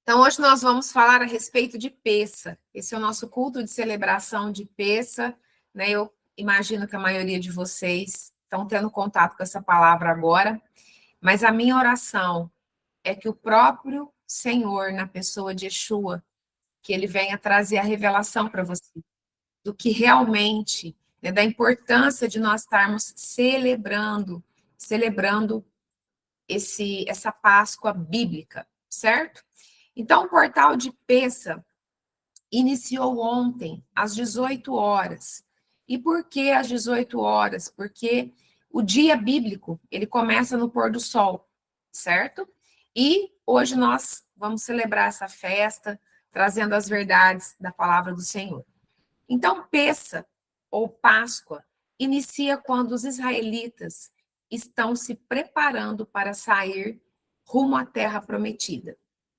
Então, hoje nós vamos falar a respeito de Pessa. Esse é o nosso culto de celebração de Pessa, né? Eu imagino que a maioria de vocês estão tendo contato com essa palavra agora, mas a minha oração é que o próprio Senhor, na pessoa de Yeshua, que ele venha trazer a revelação para você do que realmente, né, da importância de nós estarmos celebrando essa Páscoa bíblica, certo? Então, o portal de Pessa iniciou ontem, às 18 horas. E por que às 18 horas? Porque o dia bíblico, ele começa no pôr do sol, certo? E hoje nós vamos celebrar essa festa, trazendo as verdades da palavra do Senhor. Então, Pessa, ou Páscoa, inicia quando os israelitas estão se preparando para sair rumo à terra prometida.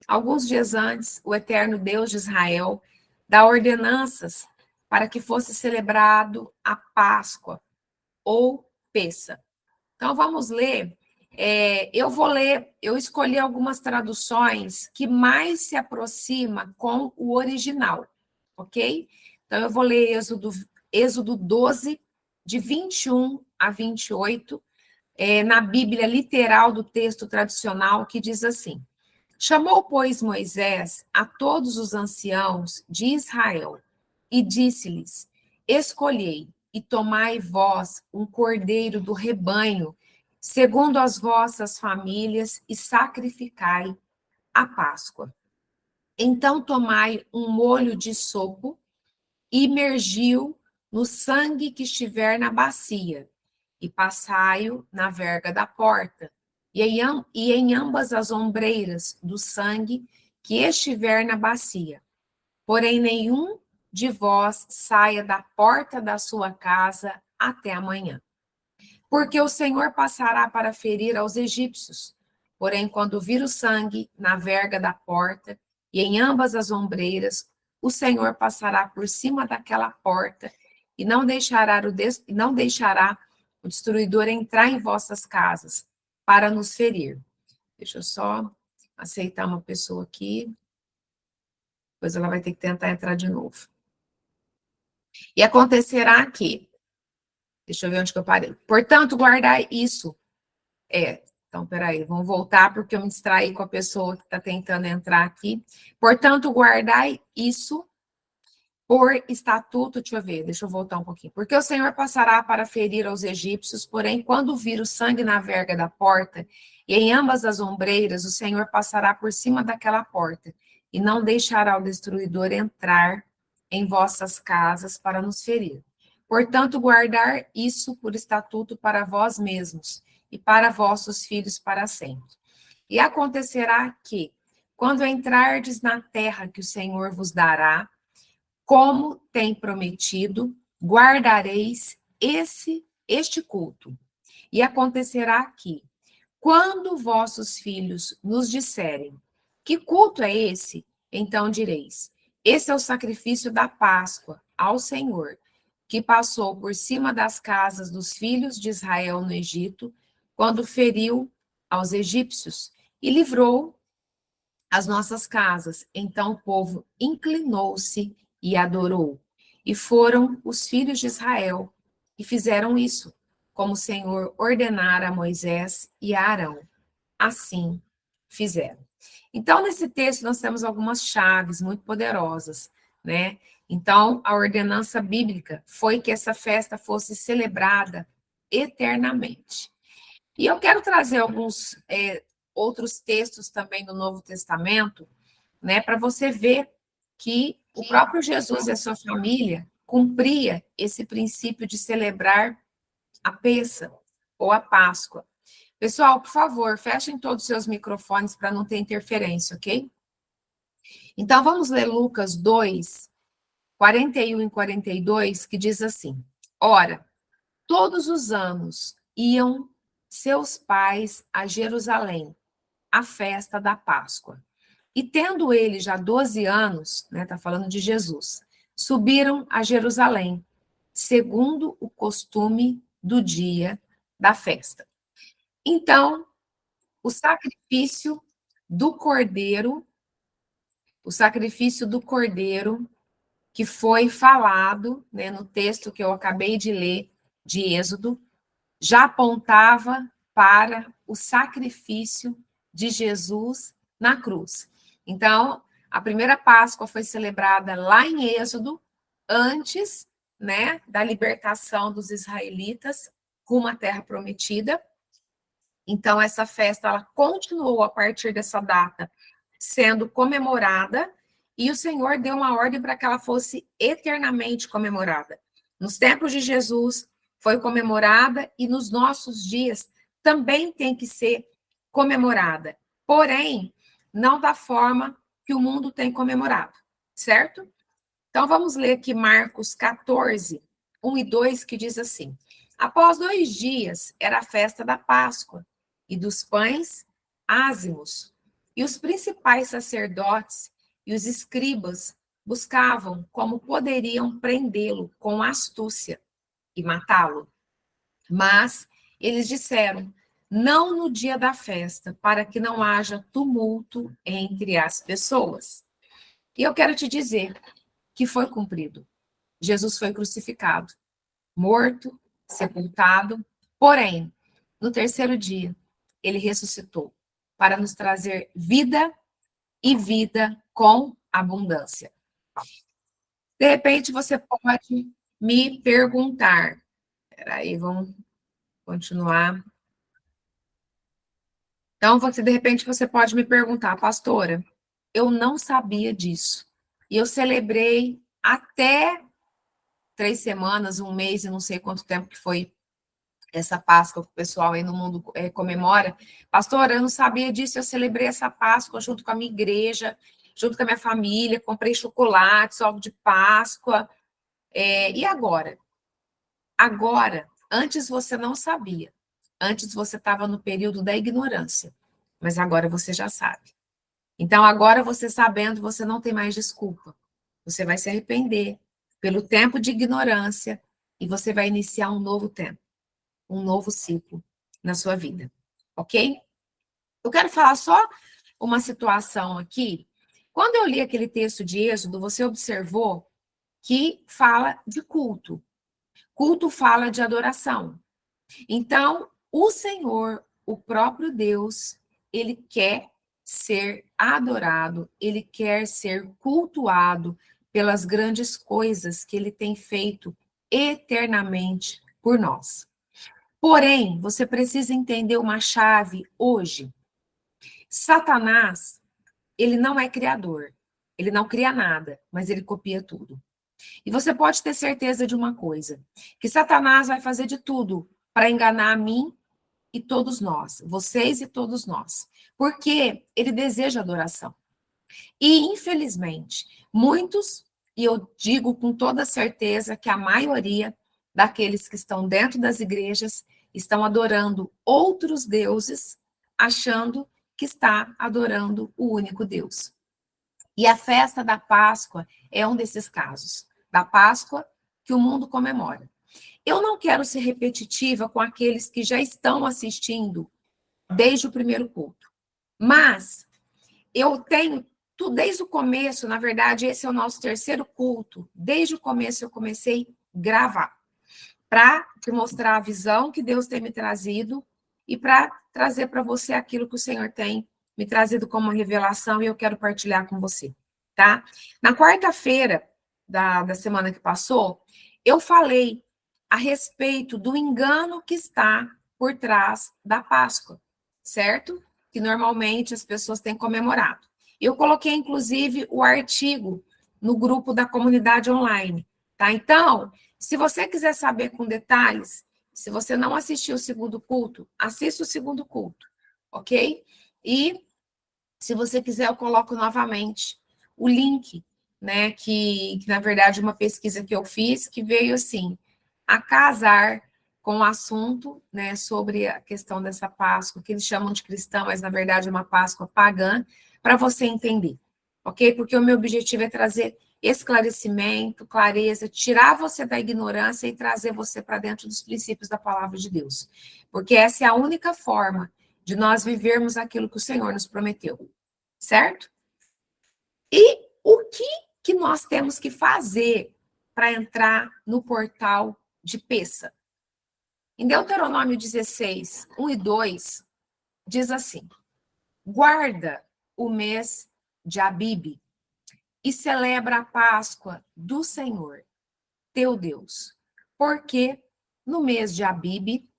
Alguns dias antes, o eterno Deus de Israel dá ordenanças para que fosse celebrado a Páscoa, ou Pessa. Então, vamos ler. Eu escolhi algumas traduções que mais se aproxima com o original, ok? Então, eu vou ler Êxodo 12, de 21 a 28, na Bíblia literal do texto tradicional, que diz assim: Chamou, pois, Moisés a todos os anciãos de Israel e disse-lhes: Escolhei e tomai vós um cordeiro do rebanho, segundo as vossas famílias, e sacrificai a Páscoa. Então tomai um molho de sopo e imergiu no sangue que estiver na bacia, e passai-o na verga da porta, e em ambas as ombreiras do sangue que estiver na bacia. Porém, nenhum de vós saia da porta da sua casa até amanhã. Porque o Senhor passará para ferir aos egípcios. Porém, quando vir o sangue na verga da porta e em ambas as ombreiras, o Senhor passará por cima daquela porta e não deixará o destruidor entrar em vossas casas para nos ferir. Deixa eu só aceitar uma pessoa aqui, depois ela vai ter que tentar entrar de novo. E acontecerá que, deixa eu ver onde que eu parei. Portanto, guardai isso. Então, peraí, vamos voltar, porque eu me distraí com a pessoa que está tentando entrar aqui. Portanto, guardai isso por estatuto, deixa eu voltar um pouquinho. Porque o Senhor passará para ferir aos egípcios, porém, quando vir o sangue na verga da porta, e em ambas as ombreiras, o Senhor passará por cima daquela porta, e não deixará o destruidor entrar em vossas casas para nos ferir. Portanto, guardar isso por estatuto para vós mesmos, e para vossos filhos para sempre. E acontecerá que, quando entrardes na terra que o Senhor vos dará, como tem prometido, guardareis este culto. E acontecerá que, quando vossos filhos nos disserem: Que culto é esse? Então direis: Esse é o sacrifício da Páscoa ao Senhor, que passou por cima das casas dos filhos de Israel no Egito, quando feriu aos egípcios e livrou as nossas casas. Então o povo inclinou-se e adorou. E foram os filhos de Israel e fizeram isso, como o Senhor ordenara a Moisés e a Arão. Assim fizeram. Então, nesse texto, nós temos algumas chaves muito poderosas, né? Então, a ordenança bíblica foi que essa festa fosse celebrada eternamente. E eu quero trazer alguns outros textos também do Novo Testamento, né, para você ver que o próprio Jesus e a sua família cumpria esse princípio de celebrar a Pessa ou a Páscoa. Pessoal, por favor, fechem todos os seus microfones para não ter interferência, ok? Então, vamos ler Lucas 2, 41 e 42, que diz assim: Ora, todos os anos iam seus pais a Jerusalém, à festa da Páscoa. E tendo ele já 12 anos, né, está falando de Jesus, subiram a Jerusalém, segundo o costume do dia da festa. Então, o sacrifício do cordeiro o sacrifício do cordeiro, que foi falado, né, no texto que eu acabei de ler, de Êxodo, já apontava para o sacrifício de Jesus na cruz. Então, a primeira Páscoa foi celebrada lá em Êxodo, antes, né, da libertação dos israelitas rumo à terra prometida. Então, essa festa ela continuou a partir dessa data sendo comemorada, e o Senhor deu uma ordem para que ela fosse eternamente comemorada. Nos tempos de Jesus foi comemorada, e nos nossos dias também tem que ser comemorada. Porém, não da forma que o mundo tem comemorado, certo? Então, vamos ler aqui Marcos 14, 1 e 2, que diz assim: Após 2 dias, era a festa da Páscoa e dos pães ázimos. E os principais sacerdotes e os escribas buscavam como poderiam prendê-lo com astúcia e matá-lo. Mas eles disseram: não no dia da festa, para que não haja tumulto entre as pessoas. E eu quero te dizer que foi cumprido. Jesus foi crucificado, morto, sepultado, porém, no terceiro dia, ele ressuscitou para nos trazer vida e vida com abundância. De repente, você pode me perguntar, peraí, vamos continuar. Então, de repente, você pode me perguntar, pastora, eu não sabia disso. E eu celebrei até 3 semanas, um mês, e não sei quanto tempo que foi essa Páscoa que o pessoal aí no mundo comemora. Pastora, eu não sabia disso, eu celebrei essa Páscoa junto com a minha igreja, junto com a minha família, comprei chocolates, ovo de Páscoa. E agora? Agora, antes você não sabia. Antes você estava no período da ignorância, mas agora você já sabe. Então, agora você sabendo, você não tem mais desculpa. Você vai se arrepender pelo tempo de ignorância e você vai iniciar um novo tempo, um novo ciclo na sua vida, ok? Eu quero falar só uma situação aqui. Quando eu li aquele texto de Êxodo, você observou que fala de culto. Culto fala de adoração. Então, o Senhor, o próprio Deus, ele quer ser adorado, ele quer ser cultuado pelas grandes coisas que ele tem feito eternamente por nós. Porém, você precisa entender uma chave hoje. Satanás, ele não é criador. Ele não cria nada, mas ele copia tudo. E você pode ter certeza de uma coisa, que Satanás vai fazer de tudo para enganar a mim e todos nós, vocês e todos nós, porque ele deseja adoração. E, infelizmente, muitos, e eu digo com toda certeza que a maioria daqueles que estão dentro das igrejas estão adorando outros deuses, achando que está adorando o único Deus. E a festa da Páscoa é um desses casos, da Páscoa que o mundo comemora. Eu não quero ser repetitiva com aqueles que já estão assistindo desde o primeiro culto, mas eu tenho desde o começo, na verdade, esse é o nosso terceiro culto. Desde o começo eu comecei a gravar para te mostrar a visão que Deus tem me trazido e para trazer para você aquilo que o Senhor tem me trazido como uma revelação e eu quero partilhar com você, tá? Na quarta-feira da semana que passou, eu falei a respeito do engano que está por trás da Páscoa, certo? Que normalmente as pessoas têm comemorado. Eu coloquei, inclusive, o artigo no grupo da comunidade online, tá? Então, se você quiser saber com detalhes, se você não assistiu o segundo culto, assista o segundo culto, ok? E se você quiser, eu coloco novamente o link, né? Que na verdade, uma pesquisa que eu fiz que veio assim a casar com o assunto, né, sobre a questão dessa Páscoa, que eles chamam de cristã, mas na verdade é uma Páscoa pagã, para você entender, ok? Porque o meu objetivo é trazer esclarecimento, clareza, tirar você da ignorância e trazer você para dentro dos princípios da palavra de Deus. Porque essa é a única forma de nós vivermos aquilo que o Senhor nos prometeu, certo? E o que nós temos que fazer para entrar no portal de Pessa? Em Deuteronômio 16, 1 e 2, diz assim: guarda o mês de Abibe e celebra a Páscoa do Senhor, teu Deus, porque no mês de Abibe,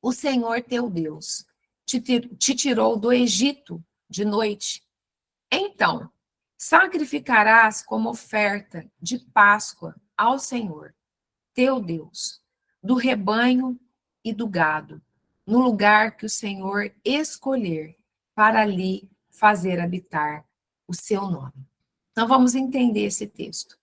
o Senhor teu Deus te tirou do Egito de noite. Então, sacrificarás como oferta de Páscoa ao Senhor, teu Deus, do rebanho e do gado, no lugar que o Senhor escolher para ali fazer habitar o seu nome. Então, vamos entender esse texto.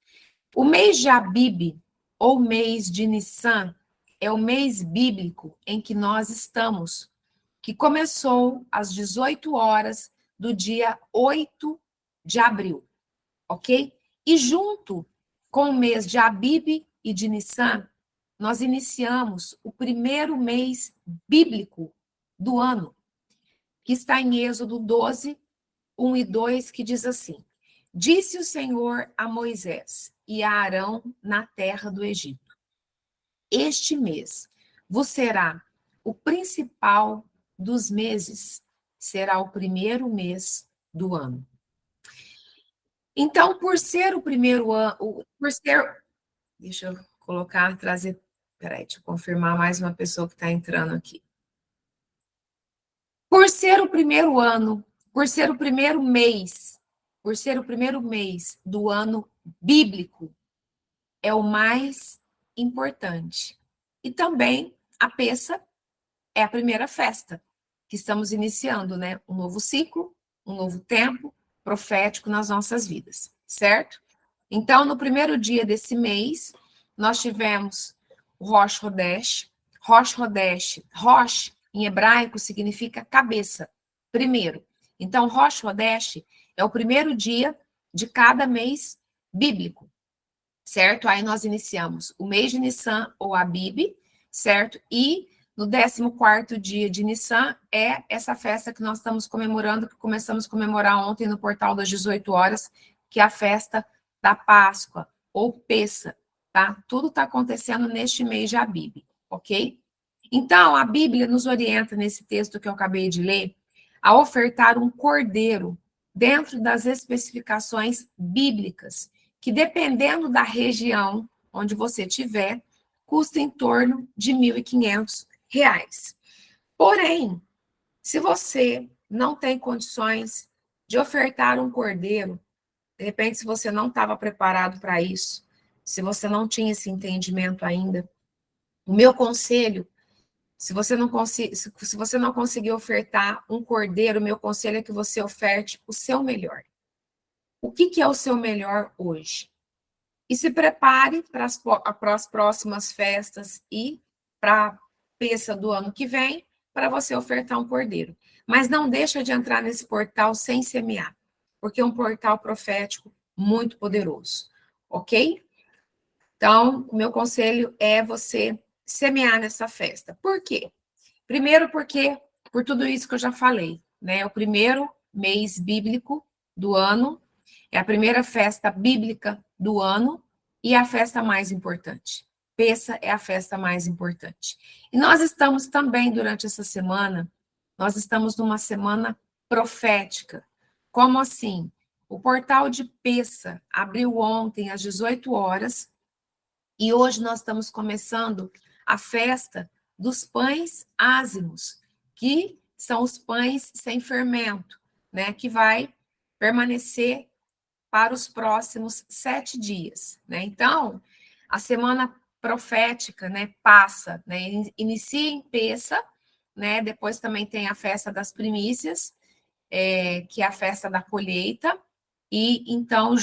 O mês de Abibe, ou mês de Nissan, é o mês bíblico em que nós estamos, que começou às 18 horas do dia 8 de abril, ok? E junto com o mês de Abibe e de Nissan, nós iniciamos o primeiro mês bíblico do ano, que está em Êxodo 12, 1 e 2, que diz assim: disse o Senhor a Moisés e a Arão na terra do Egito: este mês vos será o principal dos meses, será o primeiro mês do ano. Então, por ser o primeiro ano, por ser. Deixa eu colocar, trazer. Peraí, deixa eu confirmar mais uma pessoa que está entrando aqui. Por ser o primeiro ano, por ser o primeiro mês, por ser o primeiro mês do ano bíblico, é o mais importante. E também a Pessa é a primeira festa que estamos iniciando, né? Um novo ciclo, um novo tempo profético nas nossas vidas, certo? Então, no primeiro dia desse mês, nós tivemos o Rosh Hodesh. Rosh Hodesh, Rosh, em hebraico, significa cabeça, primeiro. Então, Rosh Hodesh é o primeiro dia de cada mês bíblico, certo? Aí nós iniciamos o mês de Nissan, ou Abib, certo? E no 14º dia de Nissan é essa festa que nós estamos comemorando, que começamos a comemorar ontem no portal das 18 horas, que é a festa da Páscoa, ou Pessa, tá? Tudo está acontecendo neste mês de Abib, ok? Então, a Bíblia nos orienta, nesse texto que eu acabei de ler, a ofertar um cordeiro dentro das especificações bíblicas, que dependendo da região onde você estiver, custa em torno de R$ 1.500. Porém, se você não tem condições de ofertar um cordeiro, de repente, se você não estava preparado para isso, se você não tinha esse entendimento ainda, o meu conselho, se você não conseguir ofertar um cordeiro, o meu conselho é que você oferte o seu melhor. O que é o seu melhor hoje? E se prepare para as próximas festas e para a peça do ano que vem, para você ofertar um cordeiro. Mas não deixa de entrar nesse portal sem semear, porque é um portal profético muito poderoso, ok? Então, o meu conselho é você semear nessa festa. Por quê? Primeiro porque, por tudo isso que eu já falei, né? É o primeiro mês bíblico do ano, é a primeira festa bíblica do ano e é a festa mais importante. Pessa é a festa mais importante. E nós estamos também, durante essa semana, nós estamos numa semana profética. Como assim? O portal de Pessa abriu ontem às 18 horas e hoje nós estamos começando a festa dos pães ázimos, que são os pães sem fermento, né? Que vai permanecer para os próximos 7 dias, né? Então, a semana profética, né, passa, né? Inicia em Pessa, né? Depois também tem a festa das primícias, que é a festa da colheita, e então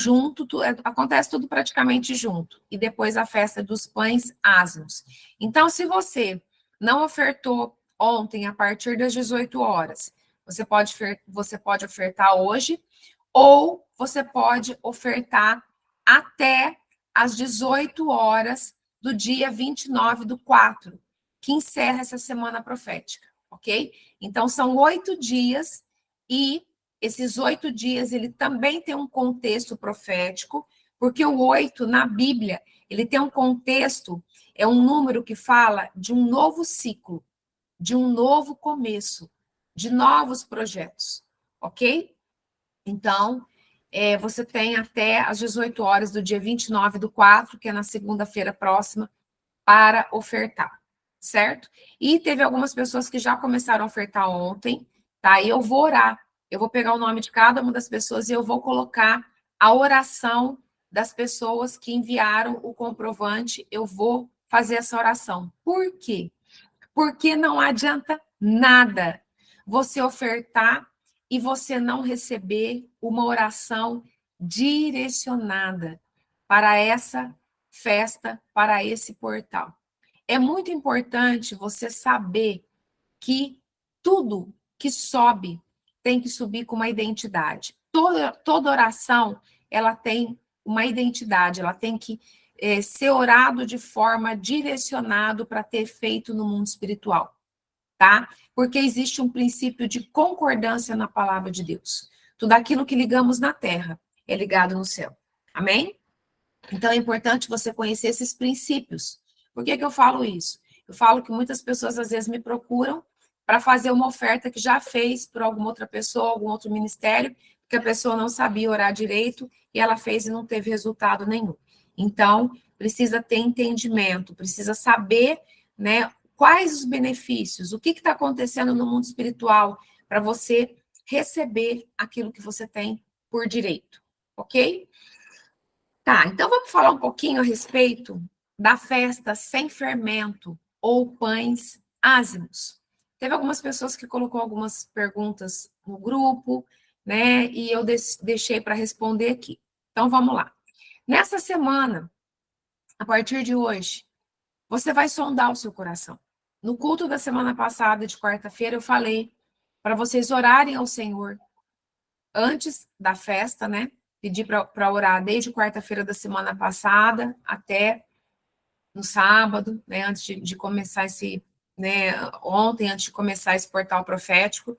acontece tudo praticamente junto, e depois a festa dos pães ázimos. Então, se você não ofertou ontem a partir das 18 horas, você pode ofertar hoje, ou você pode ofertar até às 18 horas do dia 29/4, que encerra essa semana profética, ok? Então, são 8 dias e esses 8 dias, ele também tem um contexto profético, porque o 8, na Bíblia, ele tem um contexto, é um número que fala de um novo ciclo, de um novo começo, de novos projetos, ok? Então, você tem até às 18 horas do dia 29/4, que é na segunda-feira próxima, para ofertar, certo? E teve algumas pessoas que já começaram a ofertar ontem, tá? E eu vou orar, eu vou pegar o nome de cada uma das pessoas e eu vou colocar a oração das pessoas que enviaram o comprovante, eu vou fazer essa oração. Por quê? Porque não adianta nada você ofertar e você não receber uma oração direcionada para essa festa, para esse portal. É muito importante você saber que tudo que sobe tem que subir com uma identidade. Toda oração, ela tem uma identidade, ela tem que ser orado de forma direcionado para ter efeito no mundo espiritual, tá? Porque existe um princípio de concordância na palavra de Deus. Tudo aquilo que ligamos na terra é ligado no céu. Amém? Então é importante você conhecer esses princípios. Por que eu falo isso? Eu falo que muitas pessoas às vezes me procuram para fazer uma oferta que já fez por alguma outra pessoa, algum outro ministério, porque a pessoa não sabia orar direito e ela fez e não teve resultado nenhum. Então, precisa ter entendimento, precisa saber, né, quais os benefícios, o que está acontecendo no mundo espiritual para você receber aquilo que você tem por direito, ok? Tá, então vamos falar um pouquinho a respeito da festa sem fermento ou pães ázimos. Teve algumas pessoas que colocou algumas perguntas no grupo, né? E eu deixei para responder aqui. Então vamos lá. Nessa semana, a partir de hoje, você vai sondar o seu coração. No culto da semana passada, de quarta-feira, eu falei para vocês orarem ao Senhor antes da festa, né? Pedi para orar desde quarta-feira da semana passada até no sábado, né? Antes de começar esse, né? Ontem, antes de começar esse portal profético,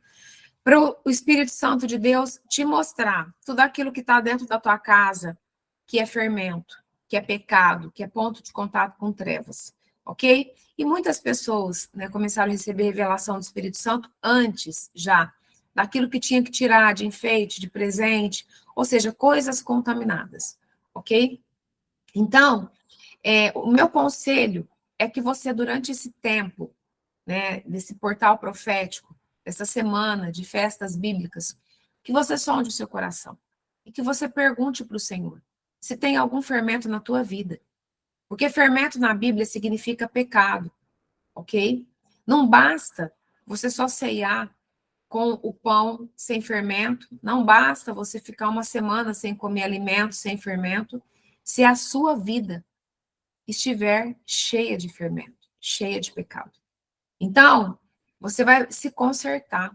para o Espírito Santo de Deus te mostrar tudo aquilo que está dentro da tua casa, que é fermento, que é pecado, que é ponto de contato com trevas, ok? E muitas pessoas, né, começaram a receber revelação do Espírito Santo antes já daquilo que tinha que tirar de enfeite, de presente, ou seja, coisas contaminadas, ok? Então, o meu conselho é que você, durante esse tempo, né, desse portal profético, dessa semana de festas bíblicas, que você sonde o seu coração e que você pergunte para o Senhor se tem algum fermento na tua vida. Porque fermento na Bíblia significa pecado, ok? Não basta você só ceiar com o pão sem fermento, não basta você ficar uma semana sem comer alimento sem fermento, se a sua vida estiver cheia de fermento, cheia de pecado. Então, você vai se consertar.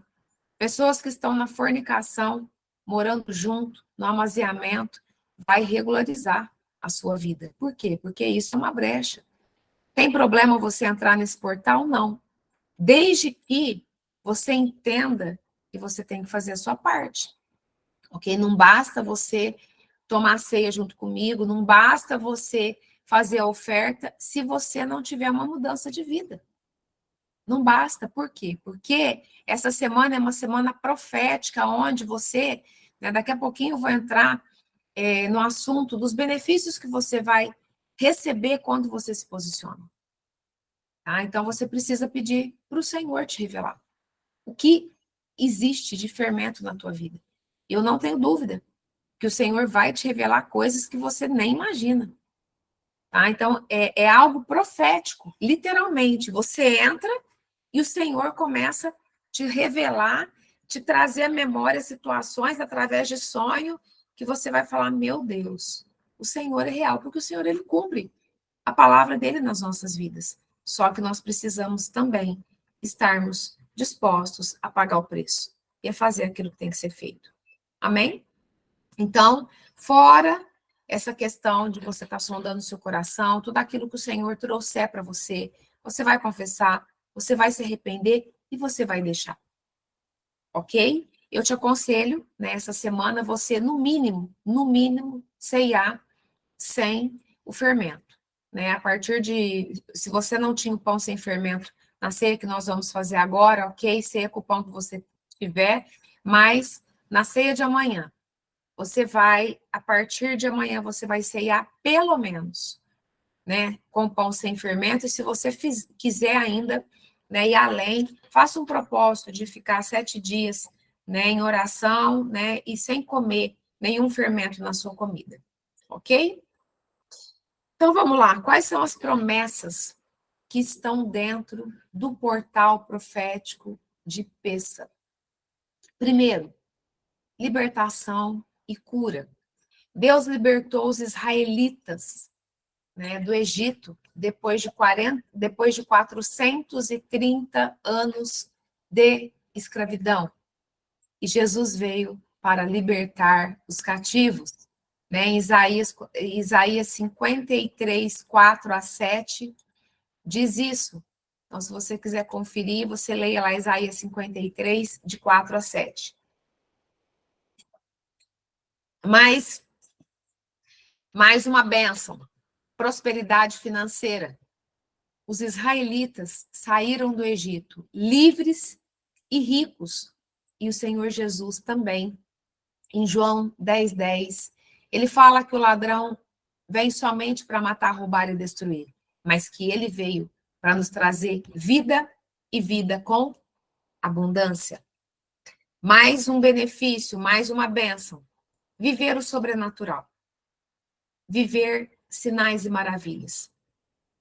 Pessoas que estão na fornicação, morando junto, no amaziamento, vai regularizar a sua vida. Por quê? Porque isso é uma brecha. Tem problema você entrar nesse portal? Não. Desde que você entenda que você tem que fazer a sua parte. Ok? Não basta você tomar ceia junto comigo, não basta você fazer a oferta se você não tiver uma mudança de vida. Não basta. Por quê? Porque essa semana é uma semana profética, onde você, né, daqui a pouquinho eu vou entrar no assunto dos benefícios que você vai receber quando você se posiciona. Tá? Então, você precisa pedir para o Senhor te revelar o que existe de fermento na tua vida. Eu não tenho dúvida que o Senhor vai te revelar coisas que você nem imagina. Tá? Então, é algo profético, literalmente. Você entra e o Senhor começa a te revelar, te trazer à memória situações através de sonho que você vai falar, meu Deus, o Senhor é real, porque o Senhor, ele cumpre a palavra dele nas nossas vidas. Só que nós precisamos também estarmos dispostos a pagar o preço e a fazer aquilo que tem que ser feito. Amém? Então, fora essa questão de você estar sondando o seu coração, tudo aquilo que o Senhor trouxer para você, você vai confessar, você vai se arrepender e você vai deixar. Ok? eu te aconselho, nessa semana, você, no mínimo, ceiar sem o fermento, né? A partir de, se você não tinha o pão sem fermento na ceia que nós vamos fazer agora, ok, ceia com o pão que você tiver, mas na ceia de amanhã, você vai, a partir de amanhã, você vai ceiar pelo menos, né, com pão sem fermento, e se você quiser ainda, né, ir além, faça um propósito de ficar 7 dias, né, em oração, né, e sem comer nenhum fermento na sua comida, ok? Então vamos lá, quais são as promessas que estão dentro do portal profético de Pêssar? Primeiro, libertação e cura. Deus libertou os israelitas, né, do Egito depois de 430 anos de escravidão. E Jesus veio para libertar os cativos. Né, em Isaías 53, 4 a 7, diz isso. Então, se você quiser conferir, você leia lá Isaías 53, de 4 a 7. Mas, mais uma bênção, prosperidade financeira. Os israelitas saíram do Egito livres e ricos, e o Senhor Jesus também. Em João 10, 10, ele fala que o ladrão vem somente para matar, roubar e destruir, mas que ele veio para nos trazer vida e vida com abundância. Mais um benefício, mais uma bênção. Viver o sobrenatural. Viver sinais e maravilhas.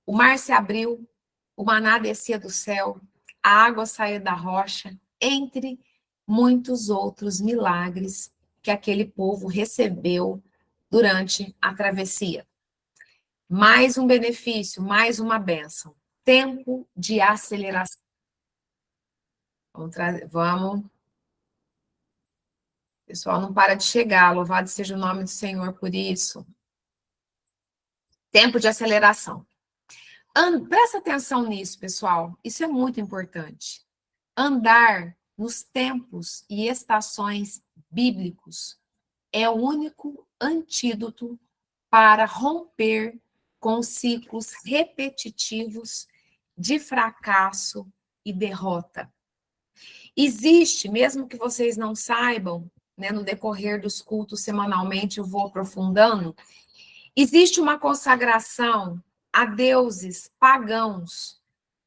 O mar se abriu, o maná descia do céu, a água saía da rocha, entre muitos outros milagres que aquele povo recebeu durante a travessia. Mais um benefício, mais uma bênção. Tempo de aceleração. Vamos. Pessoal, não para de chegar. Louvado seja o nome do Senhor por isso. Tempo de aceleração. Presta atenção nisso, pessoal. Isso é muito importante. Andar nos tempos e estações bíblicos é o único antídoto para romper com ciclos repetitivos de fracasso e derrota. Existe, mesmo que vocês não saibam, né, no decorrer dos cultos semanalmente eu vou aprofundando, existe uma consagração a deuses pagãos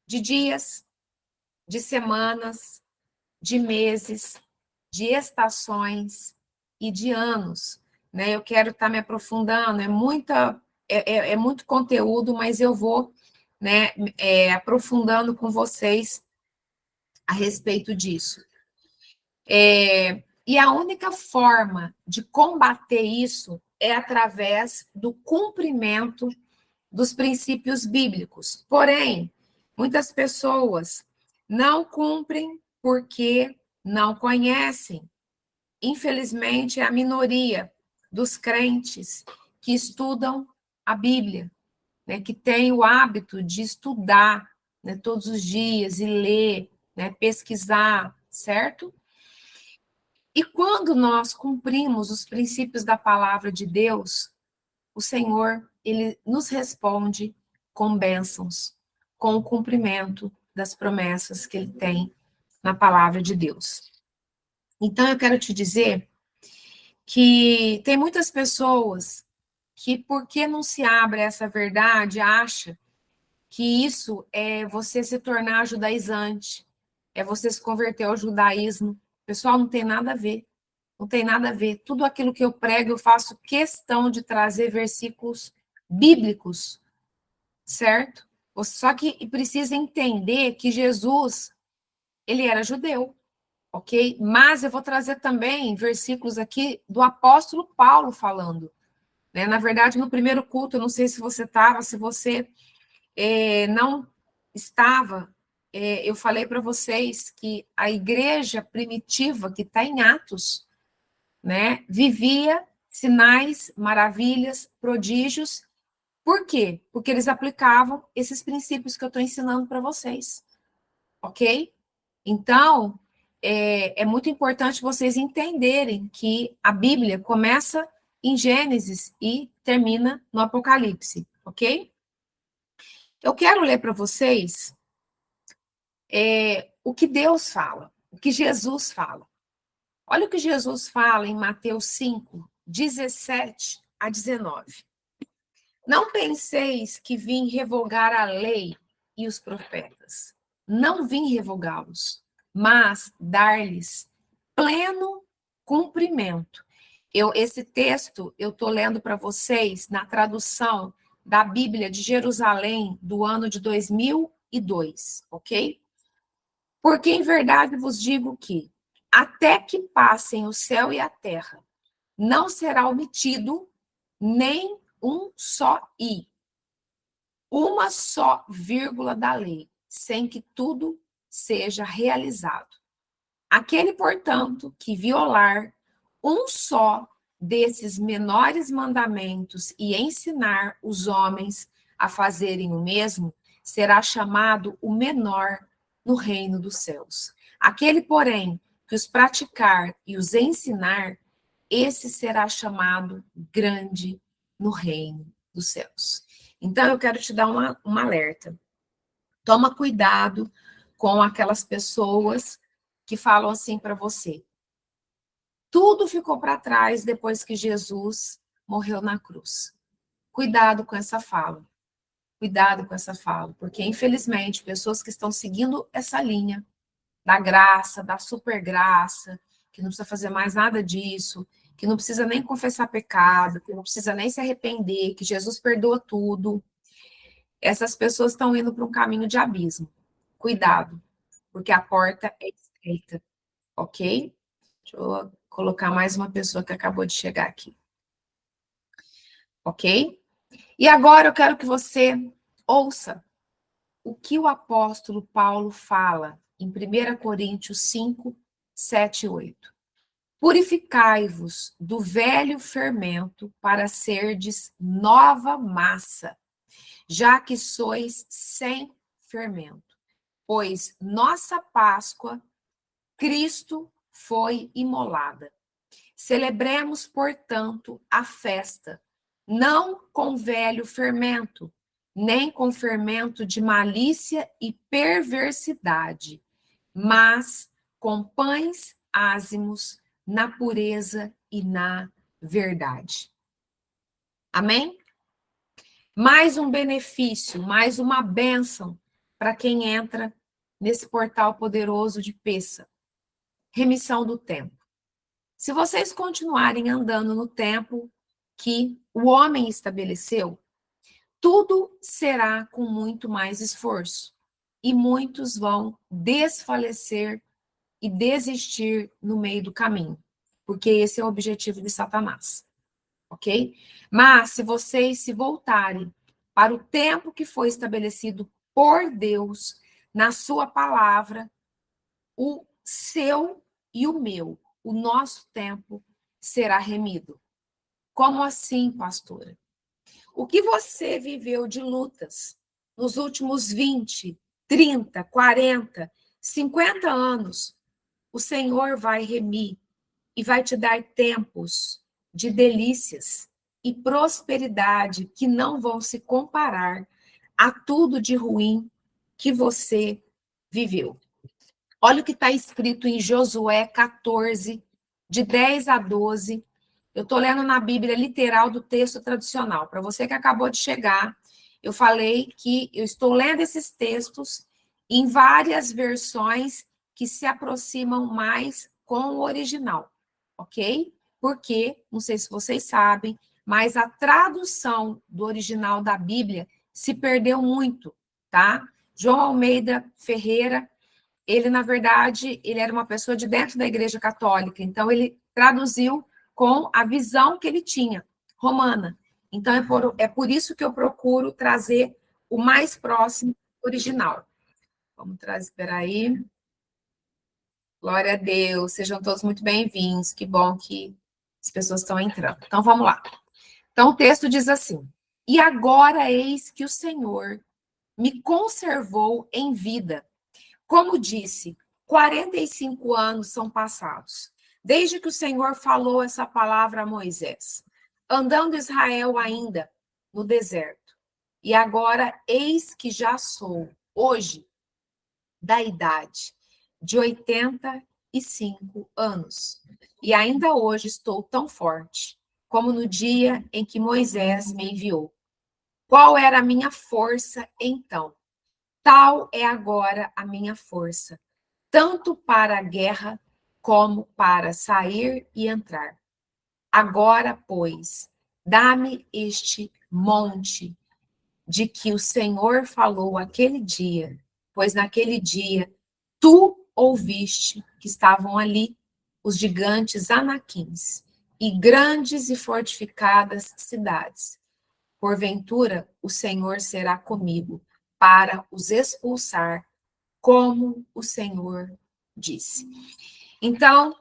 de dias, de semanas, de meses, de estações e de anos. Né? Eu quero estar me aprofundando, é muito conteúdo, mas eu vou, né, aprofundando com vocês a respeito disso. E a única forma de combater isso é através do cumprimento dos princípios bíblicos. Porém, muitas pessoas não cumprem porque não conhecem. Infelizmente, é a minoria dos crentes que estudam a Bíblia, né, que tem o hábito de estudar, né, todos os dias e ler, né, pesquisar, certo? E quando nós cumprimos os princípios da palavra de Deus, o Senhor, ele nos responde com bênçãos, com o cumprimento das promessas que ele tem na palavra de Deus. Então, eu quero te dizer que tem muitas pessoas que, porque não se abre a essa verdade, acha que isso é você se tornar judaizante, é você se converter ao judaísmo. Pessoal, não tem nada a ver. Não tem nada a ver. Tudo aquilo que eu prego, eu faço questão de trazer versículos bíblicos, certo? Só que precisa entender que Jesus, ele era judeu, ok? Mas eu vou trazer também versículos aqui do apóstolo Paulo falando. Né? Na verdade, no primeiro culto, eu não sei se você estava, se você não estava, eu falei para vocês que a igreja primitiva, que está em Atos, né, vivia sinais, maravilhas, prodígios. Por quê? Porque eles aplicavam esses princípios que eu estou ensinando para vocês, ok? Então, é muito importante vocês entenderem que a Bíblia começa em Gênesis e termina no Apocalipse, ok? Eu quero ler para vocês o que Deus fala, o que Jesus fala. Olha o que Jesus fala em Mateus 5, 17 a 19. Não penseis que vim revogar a lei e os profetas. Não vim revogá-los, mas dar-lhes pleno cumprimento. Esse texto eu estou lendo para vocês na tradução da Bíblia de Jerusalém do ano de 2002, ok? Porque em verdade vos digo que, até que passem o céu e a terra, não será omitido nem um só i, uma só vírgula da lei, sem que tudo seja realizado. Aquele, portanto, que violar um só desses menores mandamentos e ensinar os homens a fazerem o mesmo, será chamado o menor no reino dos céus. Aquele, porém, que os praticar e os ensinar, esse será chamado grande no reino dos céus. Então, eu quero te dar um alerta. Toma cuidado com aquelas pessoas que falam assim para você. Tudo ficou para trás depois que Jesus morreu na cruz. Cuidado com essa fala. Cuidado com essa fala, porque infelizmente pessoas que estão seguindo essa linha da graça, da super graça, que não precisa fazer mais nada disso, que não precisa nem confessar pecado, que não precisa nem se arrepender, que Jesus perdoa tudo. Essas pessoas estão indo para um caminho de abismo. Cuidado, porque a porta é estreita, ok? Deixa eu colocar mais uma pessoa que acabou de chegar aqui. Ok? E agora eu quero que você ouça o que o apóstolo Paulo fala em 1 Coríntios 5, 7 e 8. Purificai-vos do velho fermento para serdes nova massa, já que sois sem fermento. Pois nossa Páscoa, Cristo foi imolada. Celebremos, portanto, a festa, não com velho fermento, nem com fermento de malícia e perversidade, mas com pães ázimos na pureza e na verdade. Amém? Mais um benefício, mais uma bênção para quem entra nesse portal poderoso de Peça. Remissão do tempo. Se vocês continuarem andando no tempo que o homem estabeleceu, tudo será com muito mais esforço, e muitos vão desfalecer e desistir no meio do caminho, porque esse é o objetivo de Satanás, ok? Mas se vocês se voltarem para o tempo que foi estabelecido por Deus na sua palavra, o seu e o meu, o nosso tempo será remido. Como assim, pastora? O que você viveu de lutas nos últimos 20, 30, 40, 50 anos, o Senhor vai remir e vai te dar tempos de delícias e prosperidade que não vão se comparar a tudo de ruim que você viveu. Olha o que está escrito em Josué 14, de 10 a 12. Eu estou lendo na Bíblia literal do texto tradicional. Para você que acabou de chegar, eu falei que eu estou lendo esses textos em várias versões que se aproximam mais com o original, ok? Porque, não sei se vocês sabem, mas a tradução do original da Bíblia se perdeu muito, tá? João Almeida Ferreira, ele, na verdade, ele era uma pessoa de dentro da Igreja Católica, então ele traduziu com a visão que ele tinha, romana. Então, é por isso que eu procuro trazer o mais próximo original. Vamos trazer, espera aí. Glória a Deus, sejam todos muito bem-vindos, que bom que as pessoas estão entrando. Então, vamos lá. Então, o texto diz assim: E agora eis que o Senhor me conservou em vida, como disse, 45 anos são passados, desde que o Senhor falou essa palavra a Moisés, andando Israel ainda no deserto. E agora, eis que já sou, hoje, da idade de 85 anos. E ainda hoje estou tão forte como no dia em que Moisés me enviou. Qual era a minha força então? Tal é agora a minha força, tanto para a guerra como para sair e entrar. Agora, pois, dá-me este monte de que o Senhor falou aquele dia, pois naquele dia tu ouviste que estavam ali os gigantes Anaquins e grandes e fortificadas cidades. Porventura, o Senhor será comigo para os expulsar, como o Senhor disse. Então,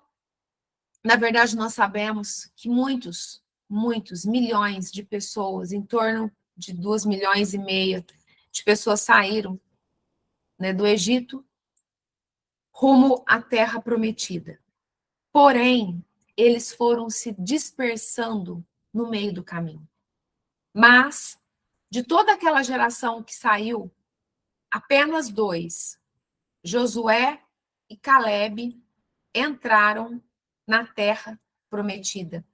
na verdade, nós sabemos que muitos milhões de pessoas, em torno de 2,5 milhões de pessoas saíram, né, do Egito rumo à Terra Prometida. Porém, eles foram se dispersando no meio do caminho. Mas, de toda aquela geração que saiu, apenas 2, Josué e Caleb, entraram na Terra Prometida,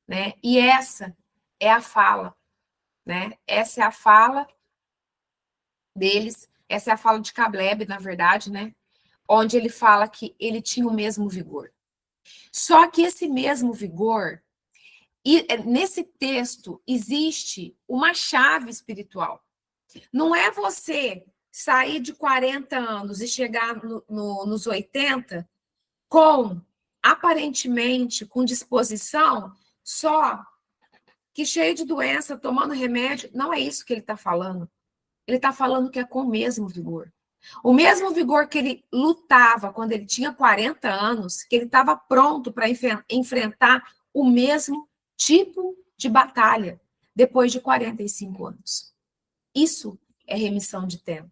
né? E essa é a fala, né? Essa é a fala deles, essa é a fala de Caleb, na verdade, né? Onde ele fala que ele tinha o mesmo vigor. Só que esse mesmo vigor, e nesse texto existe uma chave espiritual. Não é você sair de 40 anos e chegar nos 80 com, aparentemente, com disposição, só que cheio de doença, tomando remédio. Não é isso que ele está falando. Ele está falando que é com o mesmo vigor. O mesmo vigor que ele lutava quando ele tinha 40 anos, que ele estava pronto para enfrentar o mesmo tipo de batalha depois de 45 anos. Isso é remissão de tempo.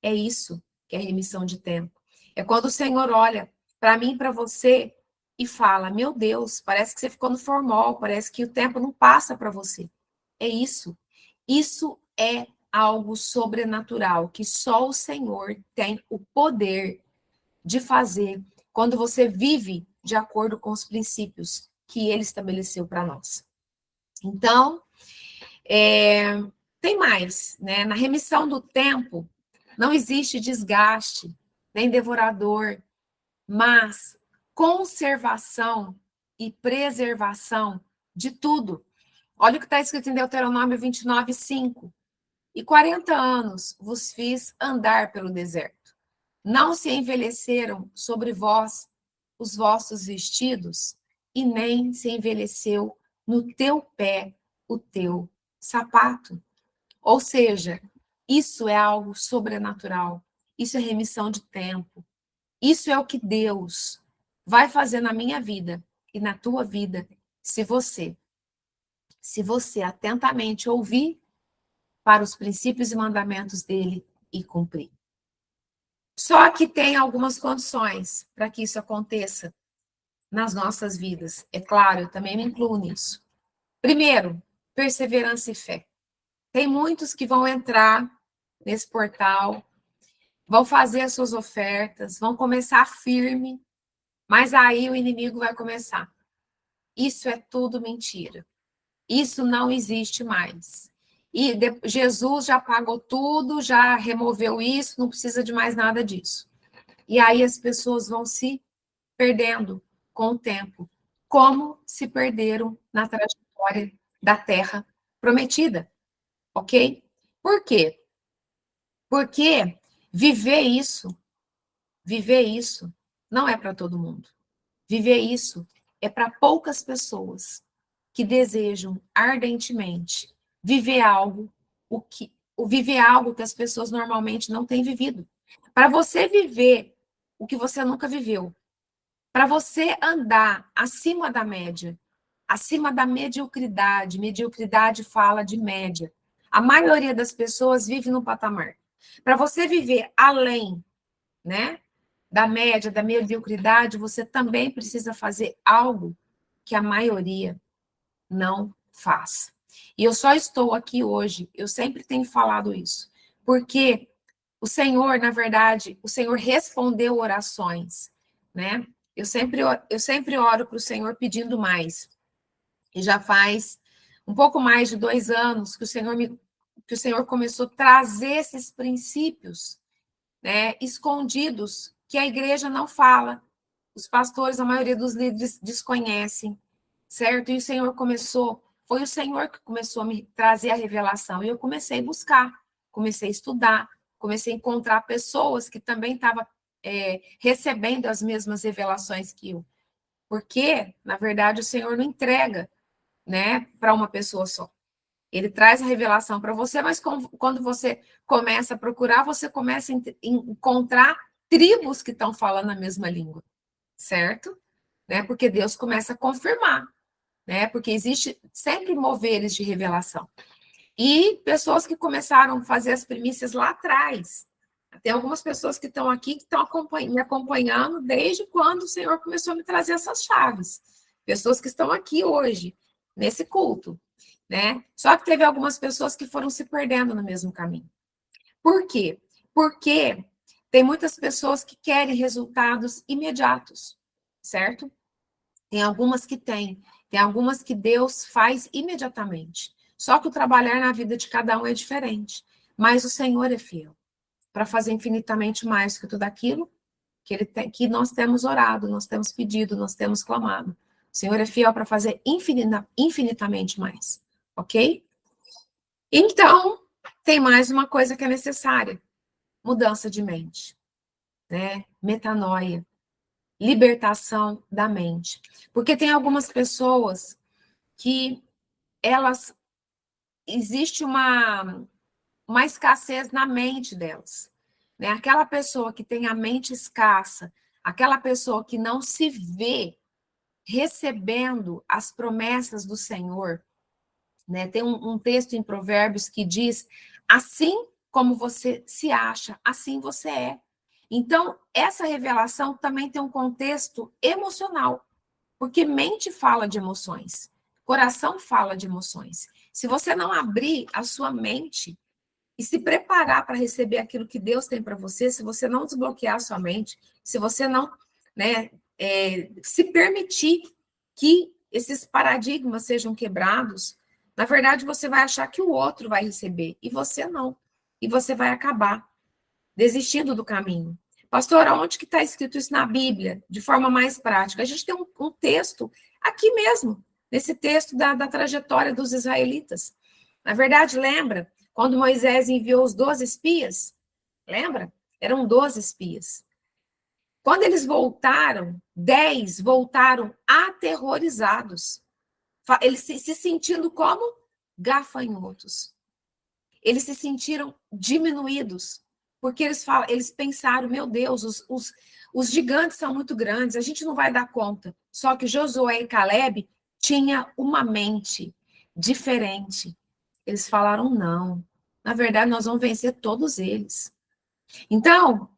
É isso que é remissão de tempo. É quando o Senhor olha para mim e para você e fala: meu Deus, parece que você ficou no formol, parece que o tempo não passa para você. É isso. Isso é algo sobrenatural que só o Senhor tem o poder de fazer quando você vive de acordo com os princípios que ele estabeleceu para nós. Então, tem mais, né? Na remissão do tempo, não existe desgaste, nem devorador, mas conservação e preservação de tudo. Olha o que está escrito em Deuteronômio 29, 5. E 40 anos vos fiz andar pelo deserto. Não se envelheceram sobre vós os vossos vestidos, e nem se envelheceu no teu pé o teu sapato. Ou seja, isso é algo sobrenatural. Isso é remissão de tempo. Isso é o que Deus vai fazer na minha vida e na tua vida, se você atentamente ouvir para os princípios e mandamentos dele e cumprir. Só que tem algumas condições para que isso aconteça nas nossas vidas. É claro, eu também me incluo nisso. Primeiro, perseverança e fé. Tem muitos que vão entrar nesse portal, vão fazer as suas ofertas, vão começar firme, mas aí o inimigo vai começar. Isso é tudo mentira. Isso não existe mais. E Jesus já pagou tudo, já removeu isso, não precisa de mais nada disso. E aí as pessoas vão se perdendo com o tempo, como se perderam na trajetória da Terra Prometida, ok? Por quê? Porque viver isso não é para todo mundo. Viver isso é para poucas pessoas que desejam ardentemente viver algo, viver algo que as pessoas normalmente não têm vivido. Para você viver o que você nunca viveu, para você andar acima da média, acima da mediocridade, mediocridade fala de média. A maioria das pessoas vive no patamar. Para você viver além, né, da média, da mediocridade, você também precisa fazer algo que a maioria não faz. E eu só estou aqui hoje, eu sempre tenho falado isso, porque o Senhor, na verdade, o Senhor respondeu orações, né? Eu sempre oro para o Senhor pedindo mais. E já faz um pouco mais de 2 anos que o Senhor começou a trazer esses princípios, né, escondidos, que a igreja não fala, os pastores, a maioria dos líderes desconhecem, certo? E foi o Senhor que começou a me trazer a revelação, e eu comecei a buscar, comecei a estudar, comecei a encontrar pessoas que também estavam recebendo as mesmas revelações que eu, porque, na verdade, o Senhor não entrega, né, para uma pessoa só. Ele traz a revelação para você, mas quando você começa a procurar, você começa a encontrar tribos que estão falando a mesma língua, certo? Né? Porque Deus começa a confirmar, né? Porque existe sempre moveres de revelação. E pessoas que começaram a fazer as primícias lá atrás. Tem algumas pessoas que estão aqui, que estão me acompanhando desde quando o Senhor começou a me trazer essas chaves. Pessoas que estão aqui hoje, nesse culto, né? Só que teve algumas pessoas que foram se perdendo no mesmo caminho. Por quê? Porque tem muitas pessoas que querem resultados imediatos, certo? Tem algumas que têm, tem algumas que Deus faz imediatamente. Só que o trabalhar na vida de cada um é diferente. Mas o Senhor é fiel para fazer infinitamente mais que tudo aquilo que nós temos orado, nós temos pedido, nós temos clamado. O Senhor é fiel para fazer infinitamente mais, ok? Então, tem mais uma coisa que é necessária: mudança de mente, né? Metanoia, libertação da mente. Porque tem algumas pessoas que elas existe uma escassez na mente delas, né? Aquela pessoa que tem a mente escassa, aquela pessoa que não se vê recebendo as promessas do Senhor, né? Tem um texto em Provérbios que diz: assim como você se acha, assim você é. Então, essa revelação também tem um contexto emocional, porque mente fala de emoções, coração fala de emoções. Se você não abrir a sua mente e se preparar para receber aquilo que Deus tem para você, se você não desbloquear a sua mente, se você não, né, se permitir que esses paradigmas sejam quebrados, na verdade você vai achar que o outro vai receber e você não. E você vai acabar desistindo do caminho. Pastora, onde que está escrito isso na Bíblia, de forma mais prática? A gente tem um texto aqui mesmo, nesse texto da trajetória dos israelitas. Na verdade, lembra quando Moisés enviou os 12 espias? Lembra? Eram 12 espias. Quando eles voltaram, 10 voltaram aterrorizados. Eles se sentindo como gafanhotos. Eles se sentiram diminuídos, porque eles pensaram: meu Deus, os gigantes são muito grandes, a gente não vai dar conta. Só que Josué e Caleb tinham uma mente diferente. Eles falaram: não, na verdade, nós vamos vencer todos eles. Então,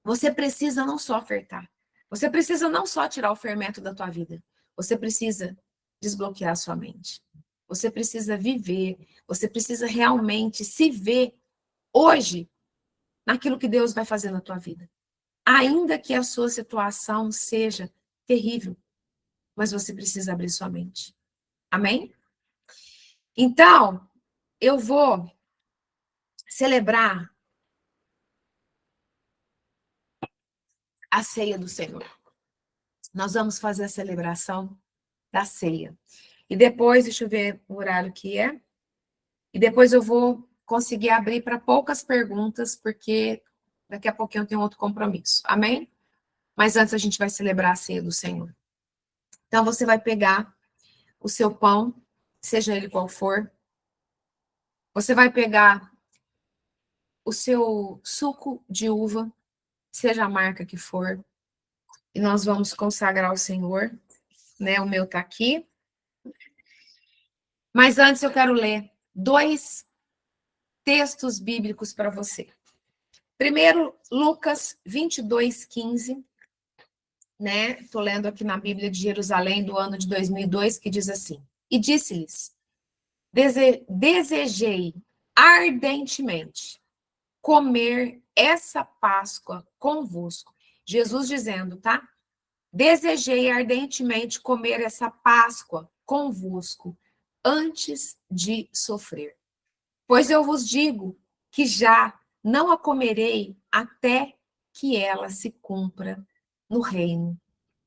você precisa não só ofertar, você precisa não só tirar o fermento da tua vida, você precisa desbloquear a sua mente. Você precisa viver, você precisa realmente se ver hoje naquilo que Deus vai fazer na tua vida. Ainda que a sua situação seja terrível, mas você precisa abrir sua mente. Amém? Então, eu vou celebrar a ceia do Senhor. Nós vamos fazer a celebração da ceia. E depois, deixa eu ver o horário que é. E depois eu vou conseguir abrir para poucas perguntas, porque daqui a pouquinho eu tenho outro compromisso. Amém? Mas antes a gente vai celebrar a ceia do Senhor. Então você vai pegar o seu pão, seja ele qual for. Você vai pegar o seu suco de uva, seja a marca que for. E nós vamos consagrar ao Senhor, né? O meu tá aqui. Mas antes eu quero ler 2 textos bíblicos para você. Primeiro, Lucas 22:15, né? Estou lendo aqui na Bíblia de Jerusalém do ano de 2002, que diz assim: E disse-lhes: Desejei ardentemente comer essa Páscoa convosco. Jesus dizendo, tá? Desejei ardentemente comer essa Páscoa convosco antes de sofrer. Pois eu vos digo que já não a comerei até que ela se cumpra no reino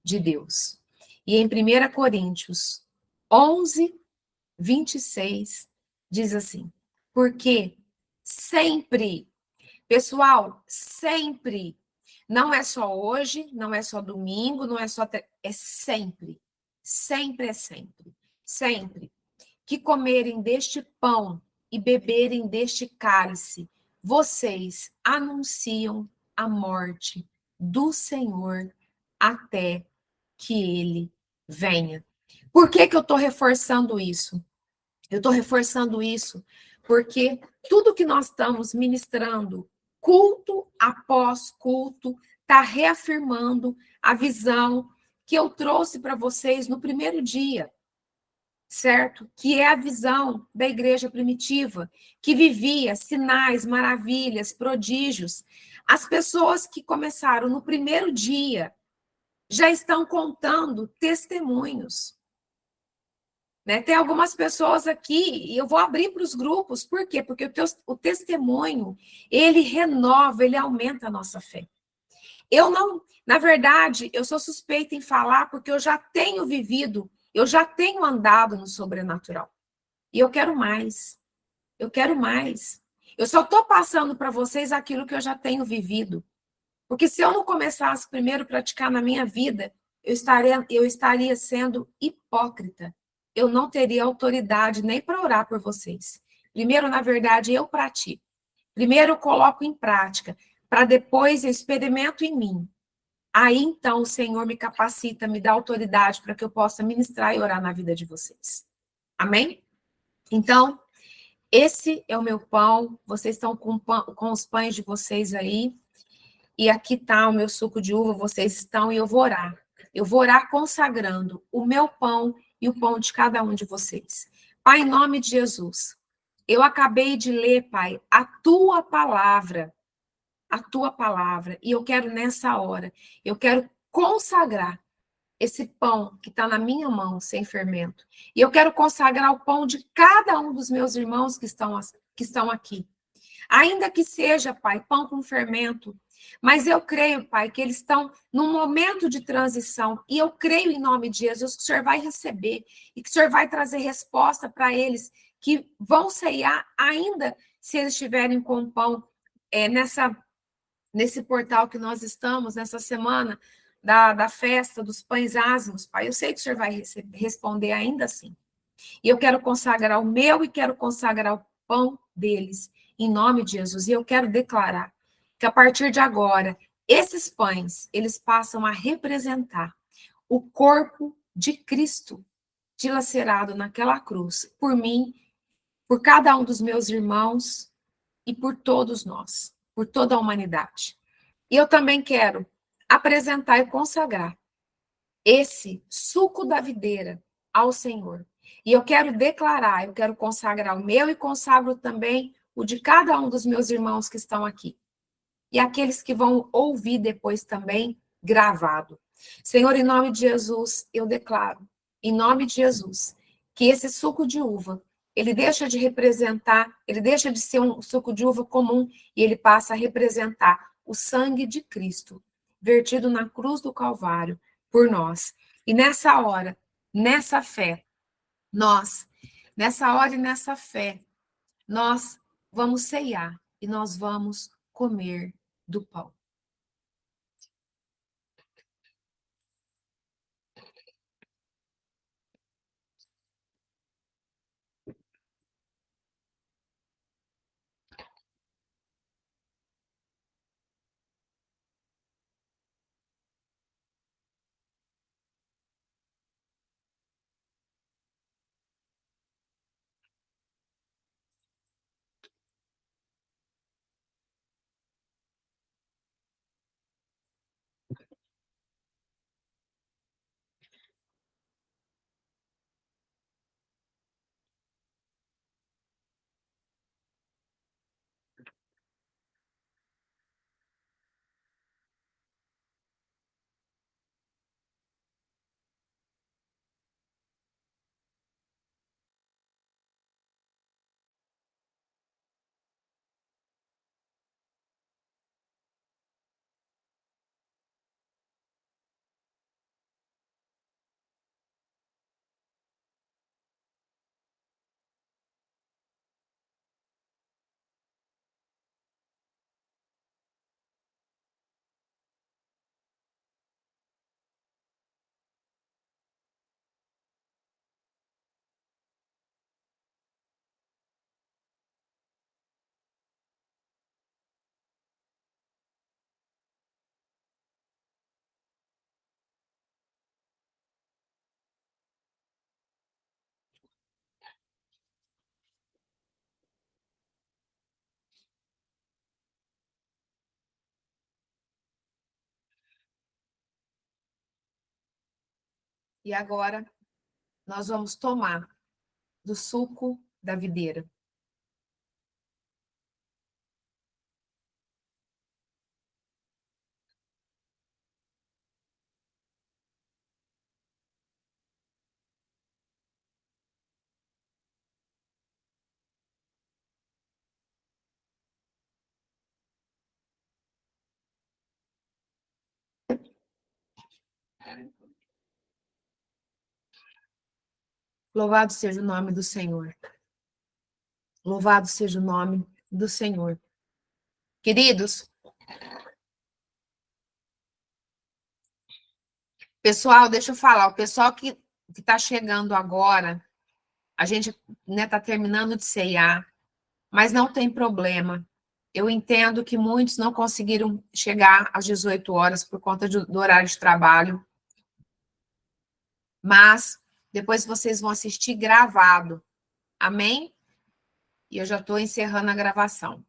de Deus. E em 1 Coríntios 11:26 diz assim: porque sempre, pessoal, sempre, não é só hoje, não é só domingo, não é só. É sempre, sempre é sempre, sempre que comerem deste pão e beberem deste cálice, vocês anunciam a morte do Senhor até que ele venha. Por que que eu estou reforçando isso? Eu estou reforçando isso porque tudo que nós estamos ministrando, culto após culto, está reafirmando a visão que eu trouxe para vocês no primeiro dia, certo? Que é a visão da igreja primitiva, que vivia sinais, maravilhas, prodígios. As pessoas que começaram no primeiro dia já estão contando testemunhos. Né? Tem algumas pessoas aqui, e eu vou abrir para os grupos, por quê? Porque o testemunho, ele renova, ele aumenta a nossa fé. Eu não, na verdade, eu sou suspeita em falar porque eu já tenho vivido, eu já tenho andado no sobrenatural. E eu quero mais, eu quero mais. Eu só estou passando para vocês aquilo que eu já tenho vivido. Porque se eu não começasse primeiro a praticar na minha vida, eu estaria sendo hipócrita. Eu não teria autoridade nem para orar por vocês. Primeiro, na verdade, eu pratico. Primeiro, eu coloco em prática, para depois eu experimento em mim. Aí, então, o Senhor me capacita, me dá autoridade para que eu possa ministrar e orar na vida de vocês. Amém? Então, esse é o meu pão. Vocês estão com os pães de vocês aí. E aqui está o meu suco de uva, vocês estão, e eu vou orar. Eu vou orar consagrando o meu pão e o pão de cada um de vocês. Pai, em nome de Jesus, eu acabei de ler, Pai, a tua palavra, e eu quero nessa hora, eu quero consagrar esse pão que está na minha mão, sem fermento. E eu quero consagrar o pão de cada um dos meus irmãos que estão aqui. Ainda que seja, Pai, pão com fermento, mas eu creio, Pai, que eles estão num momento de transição, e eu creio em nome de Jesus que o Senhor vai receber e que o Senhor vai trazer resposta para eles que vão ceiar, ainda se eles estiverem com pão nesse portal que nós estamos, nessa semana da festa dos pães asmos, Pai. Eu sei que o Senhor vai responder ainda assim. E eu quero consagrar o meu e quero consagrar o pão deles, em nome de Jesus. E eu quero declarar que a partir de agora, esses pães, eles passam a representar o corpo de Cristo dilacerado naquela cruz, por mim, por cada um dos meus irmãos e por todos nós, por toda a humanidade. E eu também quero apresentar e consagrar esse suco da videira ao Senhor. E eu quero declarar, eu quero consagrar o meu e consagro também o de cada um dos meus irmãos que estão aqui. E aqueles que vão ouvir depois também gravado. Senhor, em nome de Jesus, eu declaro, em nome de Jesus, que esse suco de uva, ele deixa de representar, ele deixa de ser um suco de uva comum e ele passa a representar o sangue de Cristo, vertido na cruz do Calvário por nós. E nessa hora, nessa fé, nós, nessa hora e nessa fé, nós vamos ceiar e nós vamos comer do pão. E agora nós vamos tomar do suco da videira. Louvado seja o nome do Senhor. Louvado seja o nome do Senhor. Queridos, pessoal, deixa eu falar, o pessoal que está chegando agora, a gente, né, está terminando de ceiar, mas não tem problema. Eu entendo que muitos não conseguiram chegar às 18 horas por conta do horário de trabalho, mas depois vocês vão assistir gravado. Amém? E eu já estou encerrando a gravação.